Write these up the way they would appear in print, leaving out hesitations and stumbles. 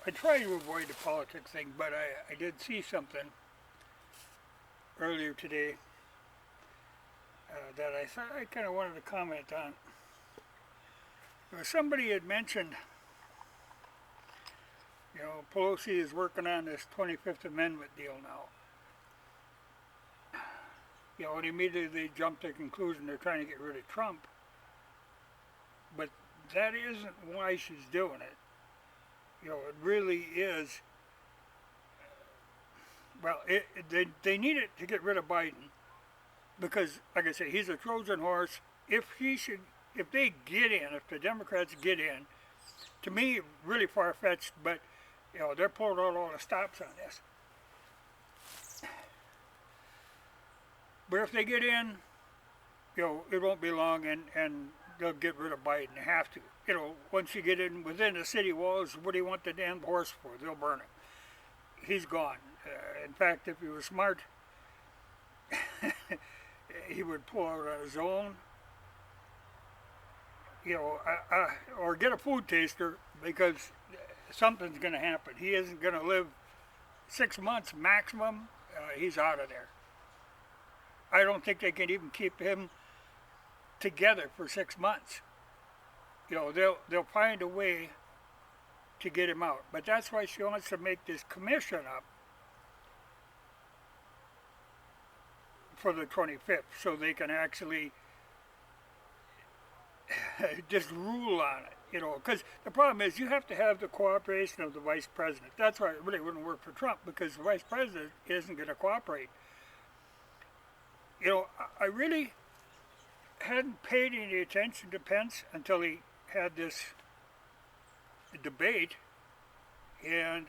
I try to avoid the politics thing, but I did see something earlier today that I thought I kind of wanted to comment on. Somebody had mentioned, Pelosi is working on this 25th Amendment deal now. And immediately they jumped to the conclusion they're trying to get rid of Trump. But that isn't why she's doing it. It really is. Well, they need it to get rid of Biden because, like I say, he's a Trojan horse. If they get in, if the Democrats get in, to me, really far-fetched, but they're pulling out all the stops on this. But if they get in, it won't be long, and they'll get rid of Biden. They have to. Once you get in within the city walls, what do you want the damn horse for? They'll burn him. He's gone. In fact, if he was smart, he would pull out on his own. Or get a food taster because something's going to happen. He isn't going to live 6 months maximum. He's out of there. I don't think they can even keep him together for 6 months. They'll find a way to get him out. But that's why she wants to make this commission up for the 25th, so they can actually just rule on it, because the problem is you have to have the cooperation of the vice president. That's why it really wouldn't work for Trump, because the vice president isn't going to cooperate. I really hadn't paid any attention to Pence until he had this debate, and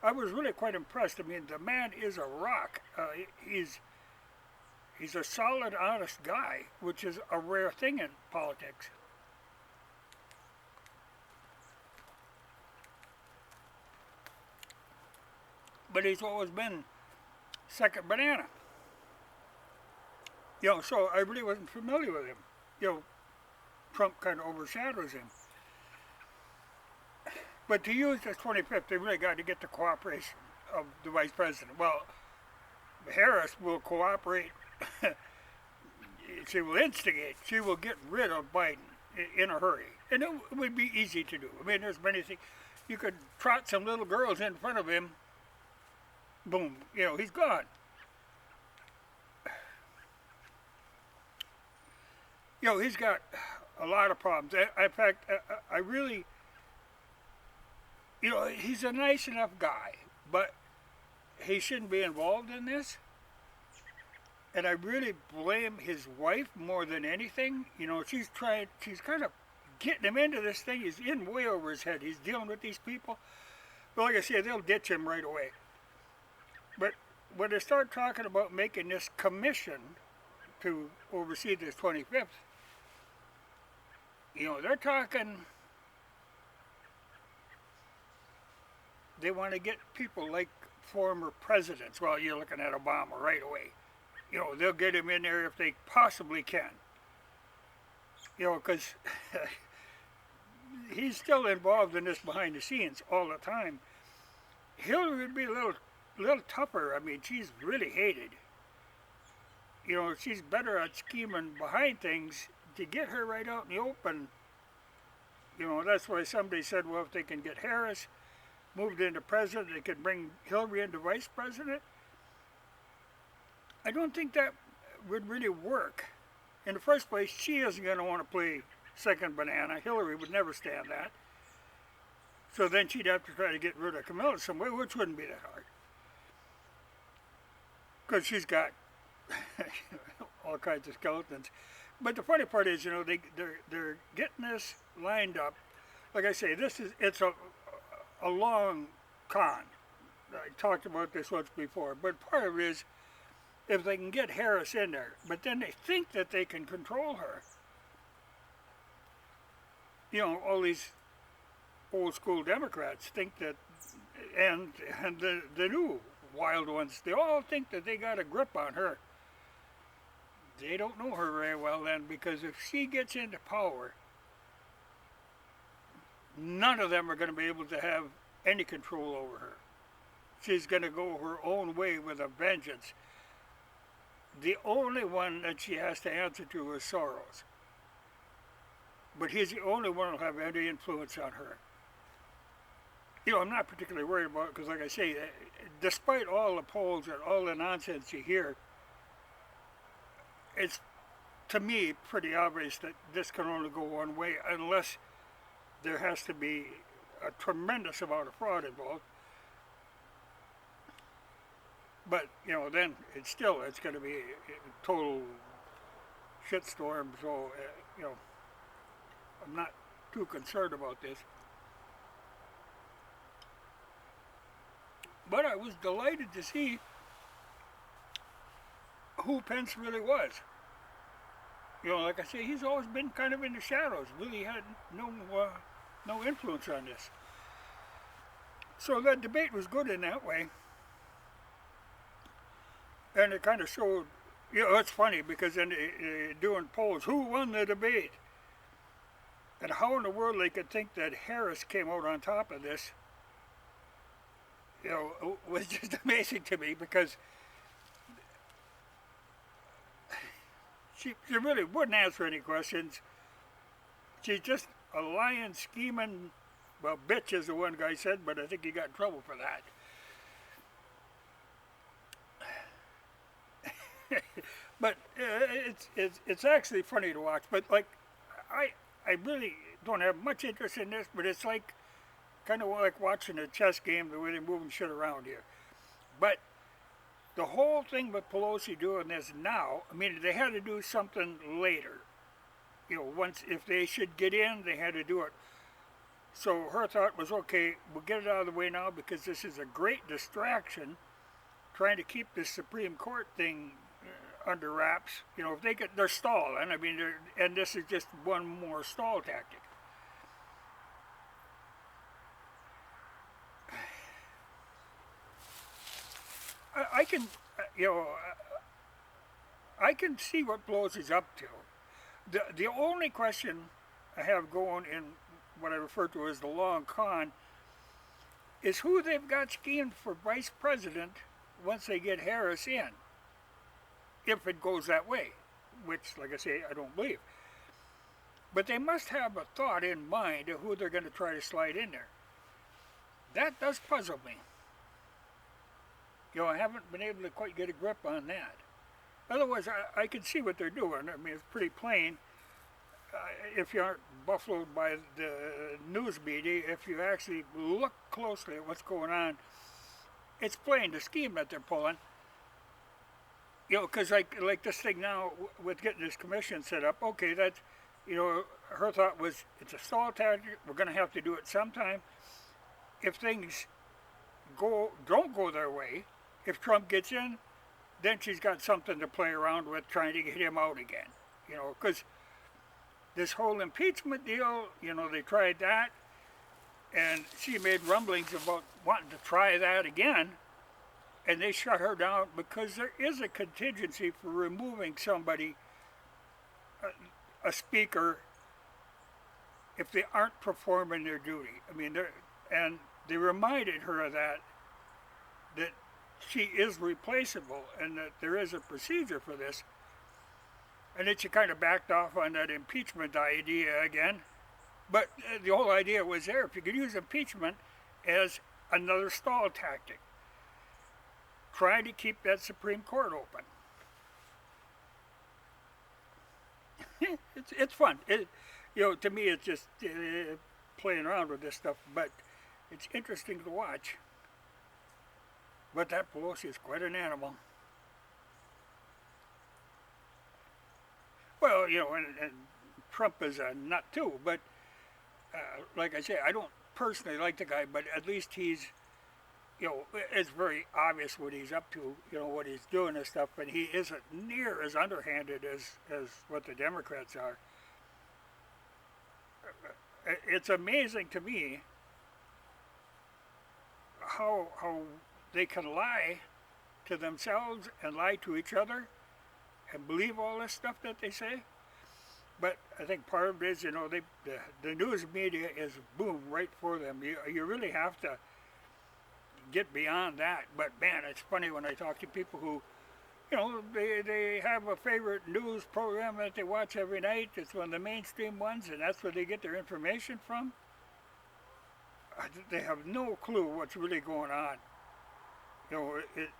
I was really quite impressed. I mean, the man is a rock. He's a solid, honest guy, which is a rare thing in politics. But he's always been second banana. So I really wasn't familiar with him. Trump kind of overshadows him. But to use this 25th, they really got to get the cooperation of the vice president. Well, Harris will cooperate. She will instigate. She will get rid of Biden in a hurry. And it would be easy to do. I mean, there's many things. You could trot some little girls in front of him. Boom. He's gone. He's got a lot of problems. In fact, I really, he's a nice enough guy, but he shouldn't be involved in this. And I really blame his wife more than anything. She's kind of getting him into this thing. He's in way over his head. He's dealing with these people. But like I said, they'll ditch him right away. But when they start talking about making this commission to oversee this 25th, they're talking, they want to get people like former presidents. Well, you're looking at Obama right away. They'll get him in there if they possibly can. Because he's still involved in this behind the scenes all the time. Hillary would be a little tougher. I mean, she's really hated. She's better at scheming behind things. To get her right out in the open, that's why somebody said, well, if they can get Harris moved into president, they could bring Hillary into vice president. I don't think that would really work. In the first place, she isn't going to want to play second banana. Hillary would never stand that. So then she'd have to try to get rid of Camilla some way, which wouldn't be that hard. Because she's got all kinds of skeletons. But the funny part is, they're getting this lined up. Like I say, it's a long con. I talked about this once before, but part of it is if they can get Harris in there, but then they think that they can control her. All these old school Democrats think that, and the new wild ones, they all think that they got a grip on her. They don't know her very well then, because if she gets into power, none of them are going to be able to have any control over her. She's going to go her own way with a vengeance. The only one that she has to answer to is Soros. But he's the only one who'll have any influence on her. I'm not particularly worried about it because, like I say, despite all the polls and all the nonsense you hear, it's, to me, pretty obvious that this can only go one way unless there has to be a tremendous amount of fraud involved. But, then it's going to be a total shitstorm, so, I'm not too concerned about this. But I was delighted to see who Pence really was. Like I say, he's always been kind of in the shadows, really had no influence on this. So that debate was good in that way. And it kind of showed, it's funny because in doing polls, who won the debate? And how in the world they could think that Harris came out on top of this, was just amazing to me because she really wouldn't answer any questions. She's just a lying, scheming, well, bitch is the one guy said, but I think he got in trouble for that. But it's actually funny to watch. But like, I really don't have much interest in this, but it's like kind of like watching a chess game the way they're moving shit around here. But the whole thing with Pelosi doing this now, I mean, they had to do something later. Once, if they should get in, they had to do it. So her thought was, okay, we'll get it out of the way now because this is a great distraction trying to keep this Supreme Court thing under wraps. If they're stalling, I mean, and this is just one more stall tactic. I can, I can see what Pelosi's up to. The only question I have going in what I refer to as the long con is who they've got schemed for vice president once they get Harris in, if it goes that way, which, like I say, I don't believe. But they must have a thought in mind of who they're going to try to slide in there. That does puzzle me. I haven't been able to quite get a grip on that. Otherwise, I can see what they're doing. I mean, it's pretty plain. If you aren't buffaloed by the news media, if you actually look closely at what's going on, it's plain the scheme that they're pulling. Because like this thing now with getting this commission set up, okay, that's, her thought was it's a stall tactic. We're going to have to do it sometime. If things don't go their way, if Trump gets in, then she's got something to play around with trying to get him out again. Because this whole impeachment deal, they tried that, and she made rumblings about wanting to try that again, and they shut her down because there is a contingency for removing somebody, a speaker, if they aren't performing their duty. I mean, and they reminded her of that she is replaceable and that there is a procedure for this. And then she kind of backed off on that impeachment idea again. But the whole idea was there. If you could use impeachment as another stall tactic, trying to keep that Supreme Court open. It's fun. To me, it's just playing around with this stuff, but it's interesting to watch. But that Pelosi is quite an animal. Well, and Trump is a nut too, but like I say, I don't personally like the guy, but at least he's, it's very obvious what he's up to, what he's doing and stuff, but he isn't near as underhanded as what the Democrats are. It's amazing to me how they can lie to themselves and lie to each other and believe all this stuff that they say. But I think part of it is, the news media is boom right for them. You really have to get beyond that. But man, it's funny when I talk to people who, they have a favorite news program that they watch every night. It's one of the mainstream ones, and that's where they get their information from. They have no clue what's really going on.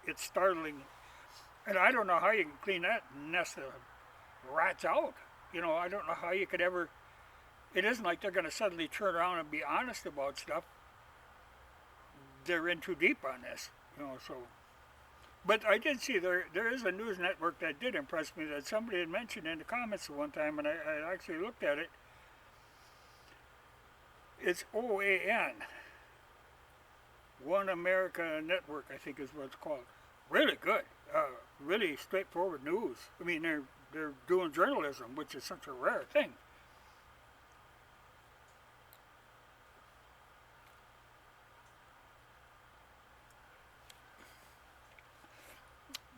It's startling. And I don't know how you can clean that nest of rats out. I don't know how you could ever. It isn't like they're going to suddenly turn around and be honest about stuff. They're in too deep on this, so. But I did see there is a news network that did impress me that somebody had mentioned in the comments at one time, and I actually looked at it. It's OAN, One America Network, I think is what it's called. Really good, really straightforward news. I mean, they're doing journalism, which is such a rare thing.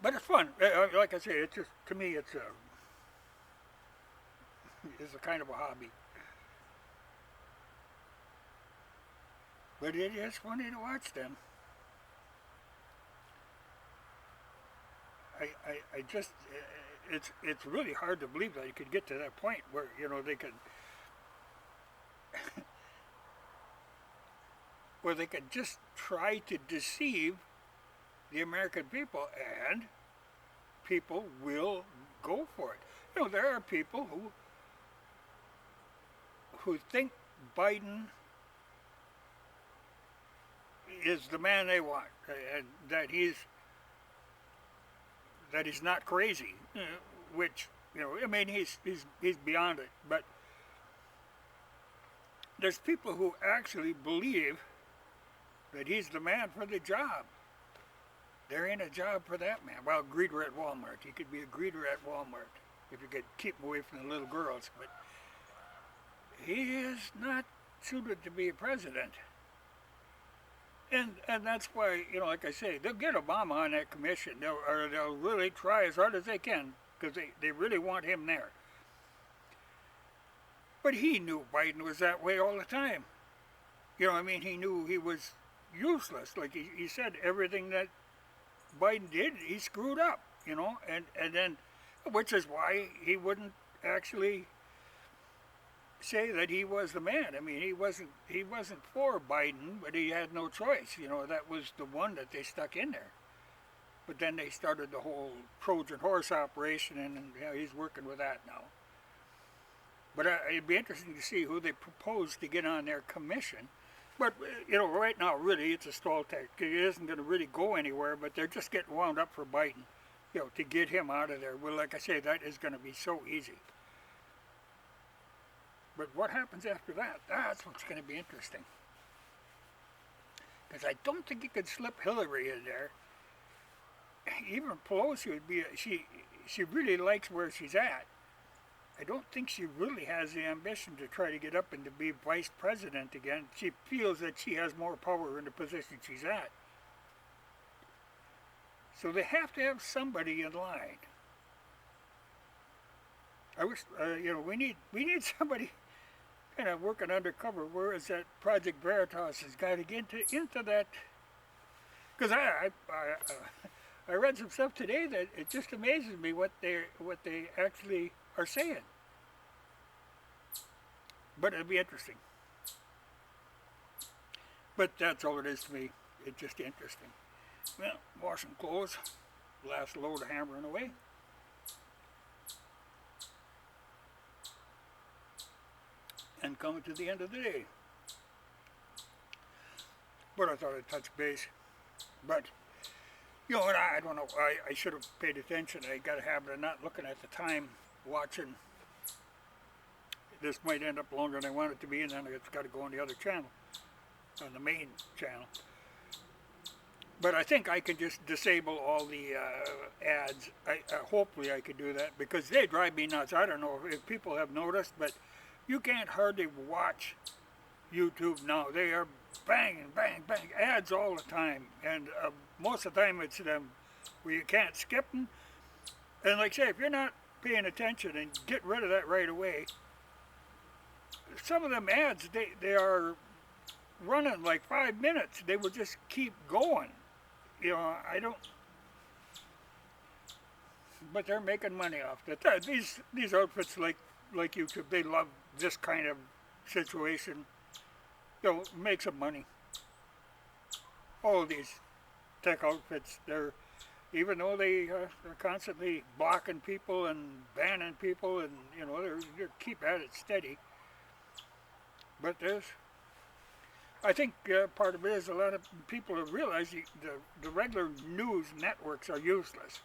But it's fun. Like I say, it's just, to me, it's a kind of a hobby. But it is funny to watch them. I just, it's really hard to believe that you could get to that point where, they could, where they could just try to deceive the American people, and people will go for it. There are people who think Biden is the man they want, and that he's not crazy, which I mean he's beyond it. But there's people who actually believe that he's the man for the job. There ain't a job for that man. Well, greeter at Walmart. He could be a greeter at Walmart if you could keep him away from the little girls. But he is not suited to be a president. And that's why, like I say, they'll get Obama on that commission. They'll really try as hard as they can because they really want him there. But he knew Biden was that way all the time. He knew he was useless. Like he said, everything that Biden did, he screwed up, and then, which is why he wouldn't actually say that he was the man. I mean, he wasn't for Biden, but he had no choice. That was the one that they stuck in there. But then they started the whole Trojan horse operation, and he's working with that now. But it'd be interesting to see who they propose to get on their commission. But, right now, really, it's a stall tactic. It isn't going to really go anywhere, but they're just getting wound up for Biden, to get him out of there. Well, like I say, that is going to be so easy. But what happens after that? That's what's going to be interesting. Because I don't think you could slip Hillary in there. Even Pelosi would be, she really likes where she's at. I don't think she really has the ambition to try to get up and to be vice president again. She feels that she has more power in the position she's at. So they have to have somebody in line. I wish, we need somebody kind of working undercover. Where is that Project Veritas has got to get into that? Because I read some stuff today that it just amazes me what they actually are saying. But it'll be interesting. But that's all it is to me. It's just interesting. Well, washing clothes, last load of hammering away. And coming to the end of the day. But I thought I'd touch base. But, and I don't know, I should have paid attention. I got a habit of not looking at the time, watching. This might end up longer than I want it to be, and then it's got to go on the other channel, on the main channel. But I think I can just disable all the ads. Hopefully I could do that, because they drive me nuts. I don't know if people have noticed, but you can't hardly watch YouTube now. They are bang, bang, bang, ads all the time. And most of the time it's them where you can't skip them. And like I say, if you're not paying attention and get rid of that right away, some of them ads, they are running like 5 minutes. They would just keep going. I don't. But they're making money off it. These outfits like YouTube, they love this kind of situation. Make some money. All these tech outfits, even though they're constantly blocking people and banning people, and they keep at it steady. But I think part of it is a lot of people have realized the regular news networks are useless,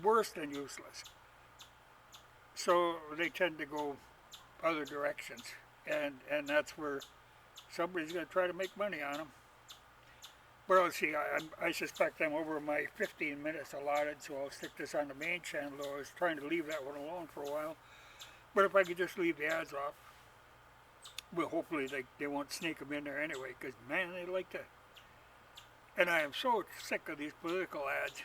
worse than useless. So they tend to go other directions, and that's where somebody's going to try to make money on them. But I'll see, I suspect I'm over my 15 minutes allotted, so I'll stick this on the main channel. I was trying to leave that one alone for a while. But if I could just leave the ads off, well, hopefully they won't sneak them in there anyway, because, man, they like to. And I am so sick of these political ads.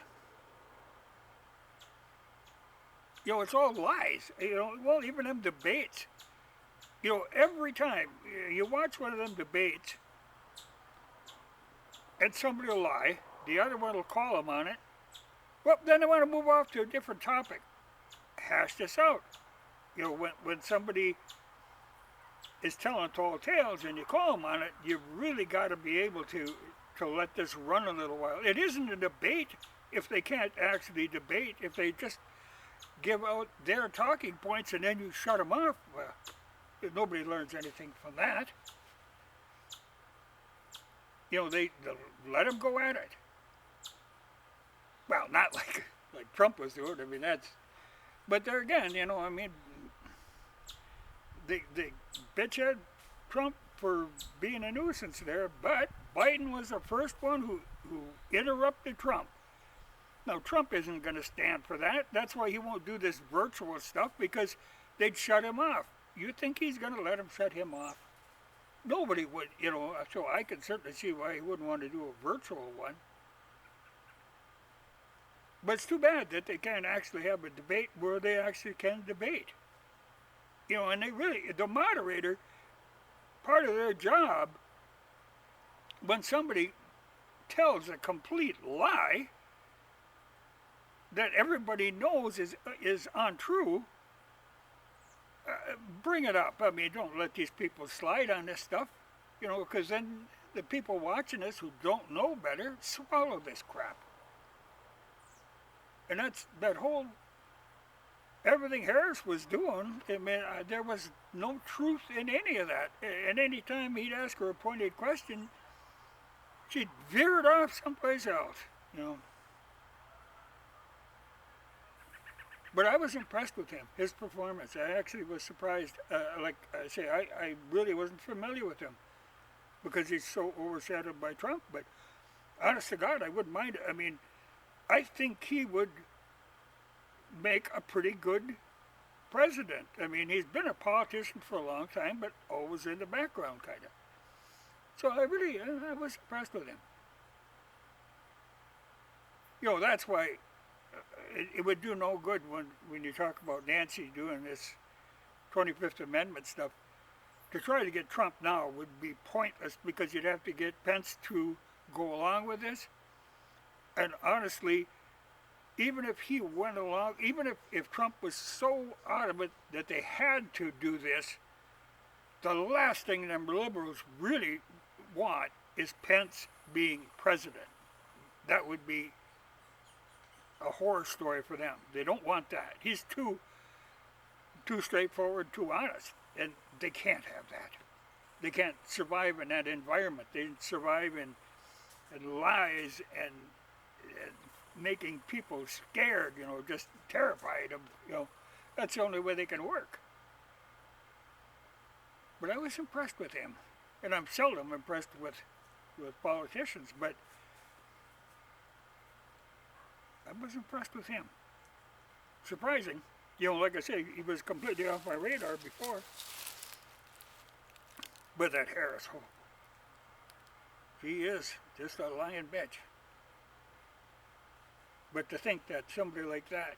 It's all lies. Well, even them debates. Every time you watch one of them debates, and somebody will lie, the other one will call them on it. Well, then they want to move off to a different topic. Hash this out. When somebody is telling tall tales and you call them on it, you've really got to be able to let this run a little while. It isn't a debate if they can't actually debate. If they just give out their talking points and then you shut them off, well, nobody learns anything from that. They let them go at it. Well, not like Trump was doing. I mean, but there again, they bitch at Trump for being a nuisance there, but Biden was the first one who interrupted Trump. Now, Trump isn't going to stand for that. That's why he won't do this virtual stuff, because they'd shut him off. You think he's going to let him shut him off? Nobody would, so I can certainly see why he wouldn't want to do a virtual one. But it's too bad that they can't actually have a debate where they actually can debate. And the moderator, part of their job, when somebody tells a complete lie that everybody knows is untrue, bring it up. I mean, don't let these people slide on this stuff, because then the people watching this who don't know better swallow this crap. And that's that whole, everything Harris was doing, I mean, there was no truth in any of that. And any time he'd ask her a pointed question, she'd veer it off someplace else, But I was impressed with him, his performance. I actually was surprised. Like I say, I really wasn't familiar with him because he's so overshadowed by Trump. But honest to God, I wouldn't mind it. I mean, I think he would make a pretty good president. I mean, he's been a politician for a long time, but always in the background, kind of. So I was impressed with him. That's why it would do no good when you talk about Nancy doing this 25th Amendment stuff. To try to get Trump now would be pointless because you'd have to get Pence to go along with this. And honestly, even if he went along, even if Trump was so out of it that they had to do this, the last thing them liberals really want is Pence being president. That would be a horror story for them. They don't want that. He's too straightforward, too honest, and they can't have that. They can't survive in that environment. They survive in lies and making people scared, just terrified of, that's the only way they can work. But I was impressed with him, and I'm seldom impressed with politicians, but I was impressed with him. Surprising. Like I say, he was completely off my radar before. But that Harris, he is just a lying bitch. But to think that somebody like that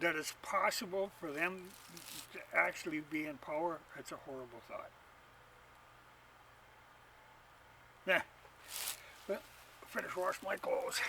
that it's possible for them to actually be in power, it's a horrible thought. Yeah. Well, finish washing my clothes.